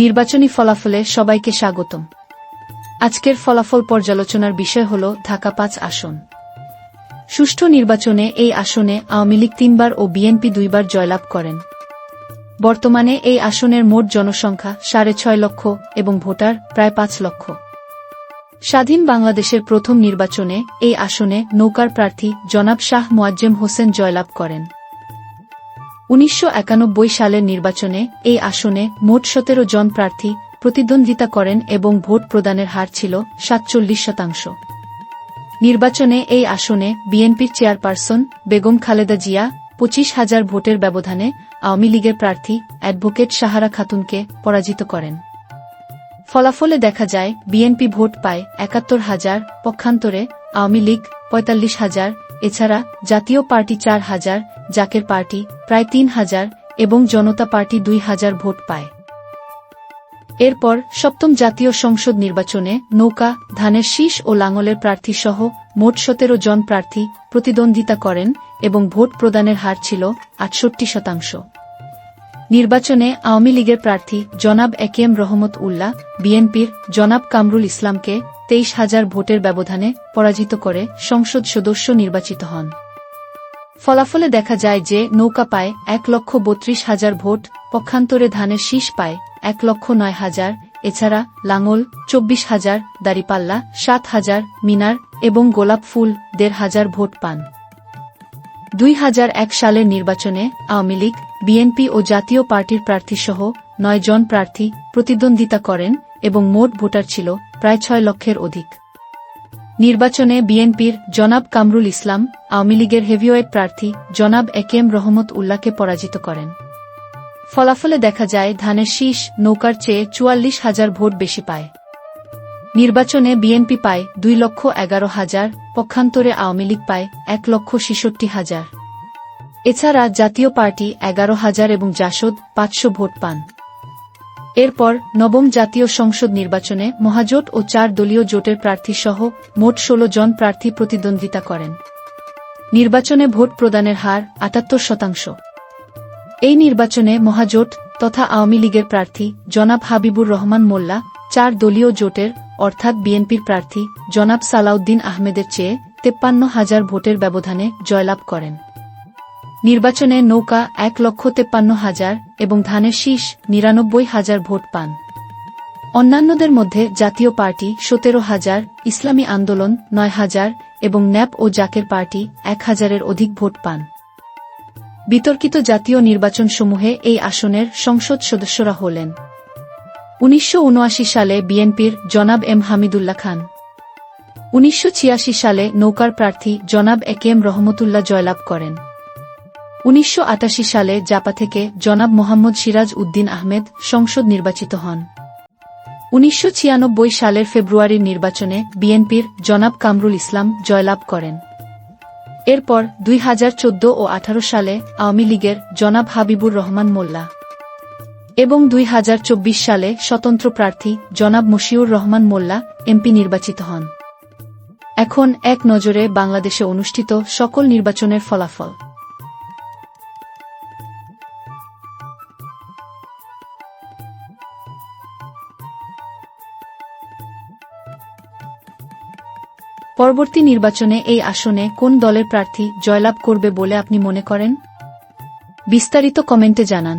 নির্বাচনী ফলাফলে সবাইকে স্বাগতম। আজকের ফলাফল পর্যালোচনার বিষয় হল ঢাকা-৫ আসন। সুষ্ঠু নির্বাচনে এই আসনে আওয়ামী লীগ ৩ বার ও বিএনপি ২ বার জয়লাভ করেন। বর্তমানে এই আসনের মোট জনসংখ্যা ৬.৫ লক্ষ এবং ভোটার প্রায় ৫ লক্ষ। স্বাধীন বাংলাদেশের প্রথম নির্বাচনে এই আসনে নৌকার প্রার্থী জনাব শাহ মোয়াজ্জেম হোসেন জয়লাভ করেন। ১৯৯১ সালের নির্বাচনে এই আসনে মোট ১৭ জন প্রার্থী প্রতিদ্বন্দ্বিতা করেন এবং ভোট প্রদানের হার ছিল ৪৭%। নির্বাচনে এই আসনে বিএনপির চেয়ারপারসন বেগম খালেদা জিয়া ২৫,০০০ ভোটের ব্যবধানে আওয়ামী লীগের প্রার্থী অ্যাডভোকেট সাহারা খাতুনকে পরাজিত করেন। ফলাফলে দেখা যায় বিএনপি ভোট পায় ৭১,০০০, পক্ষান্তরে আওয়ামী লীগ ৪৫,০০০, এছাড়া জাতীয় পার্টি ৪,০০০, জাকের পার্টি প্রায় ৩,০০০ এবং জনতা পার্টি ২,০০০ ভোট পায়। এরপর সপ্তম জাতীয় সংসদ নির্বাচনে নৌকা, ধানের শীষ ও লাঙলের প্রার্থীসহ মোট ১৭ জন প্রার্থী প্রতিদ্বন্দ্বিতা করেন এবং ভোট প্রদানের হার ছিল ৬৮%। নির্বাচনে আওয়ামী লীগের প্রার্থী জনাব একেএম রহমত উল্লাহ বিএনপির জনাব কামরুল ইসলামকে ২৩,০০০ ভোটের ব্যবধানে পরাজিত করে সংসদ সদস্য নির্বাচিত হন। ফলাফলে দেখা যায় যে নৌকা পায় ১,৩২,০০০ ভোট, পক্ষান্তরে ধানের শীষ পায় ১,০৯,০০০, এছাড়া লাঙল ২৪,০০০, দাড়িপাল্লা ৭,০০০, মিনার এবং গোলাপ ফুল ১,৫০০ ভোট পান। ২০০১ সালের নির্বাচনে আওয়ামী লীগ, বিএনপি ও জাতীয় পার্টির প্রার্থীসহ ৯ জন প্রার্থী প্রতিদ্বন্দ্বিতা করেন এবং মোট ভোটার ছিল প্রায় ৬ লক্ষের অধিক। নির্বাচনে বিএনপির জনাব কামরুল ইসলাম আওয়ামী লীগের হেভিওয়েট প্রার্থী জনাব একেএম রহমত উল্লাহকে পরাজিত করেন। ফলাফলে দেখা যায় ধানের শীষ নৌকার চেয়ে ৪৪,০০০ ভোট বেশি পায়। নির্বাচনে বিএনপি পায় ২,১১,০০০, পক্ষান্তরে আওয়ামী লীগ পায় ১,৬৬,০০০। এছাড়া জাতীয় পার্টি ১১,০০০ এবং জাসদ ৫০০ ভোট পান। এরপর নবম জাতীয় সংসদ নির্বাচনে মহাজোট ও ৪ দলীয় জোটের প্রার্থীসহ মোট ১৬ জন প্রার্থী প্রতিদ্বন্দ্বিতা করেন। নির্বাচনে ভোট প্রদানের হার ৭৮%। এই নির্বাচনে মহাজোট তথা আওয়ামী লীগের প্রার্থী জনাব হাবিবুর রহমান মোল্লা ৪ দলীয় জোটের অর্থাৎ বিএনপির প্রার্থী জনাব সালাউদ্দিন আহমেদের চেয়ে ৫৩,০০০ ভোটের ব্যবধানে জয়লাভ করেন। নির্বাচনে নৌকা ১,৫৩,০০০ এবং ধানের শীষ ৯৯,০০০ ভোট পান। অন্যান্যদের মধ্যে জাতীয় পার্টি ১৭,০০০, ইসলামী আন্দোলন ৯,০০০ এবং ন্যাপ ও জাকের পার্টি ১,০০০-এর অধিক ভোট পান। বিতর্কিত জাতীয় নির্বাচনসমূহে এই আসনের সংসদ সদস্যরা হলেন: ১৯৭৯ সালে বিএনপির জনাব এম হামিদুল্লাহ খান, ১৯৮৬ সালে নৌকার প্রার্থী জনাব একেএম রহমতুল্লাহ জয়লাভ করেন, ১৯৮৮ সালে জাপা থেকে জনাব মোহাম্মদ সিরাজ উদ্দিন আহমেদ সংসদ নির্বাচিত হন। ১৯৯৬ সালের ফেব্রুয়ারির নির্বাচনে বিএনপির জনাব কামরুল ইসলাম জয়লাভ করেন। এরপর ২০১৪ ও ১৮ সালে আওয়ামী লীগের জনাব হাবিবুর রহমান মোল্লা এবং ২০২৪ সালে স্বতন্ত্র প্রার্থী জনাব মশিউর রহমান মোল্লা এমপি নির্বাচিত হন। এখন এক নজরে বাংলাদেশে অনুষ্ঠিত সকল নির্বাচনের ফলাফল। পরবর্তী নির্বাচনে এই আসনে কোন দলের প্রার্থী জয়লাভ করবে বলে আপনি মনে করেন? বিস্তারিত কমেন্টে জানান।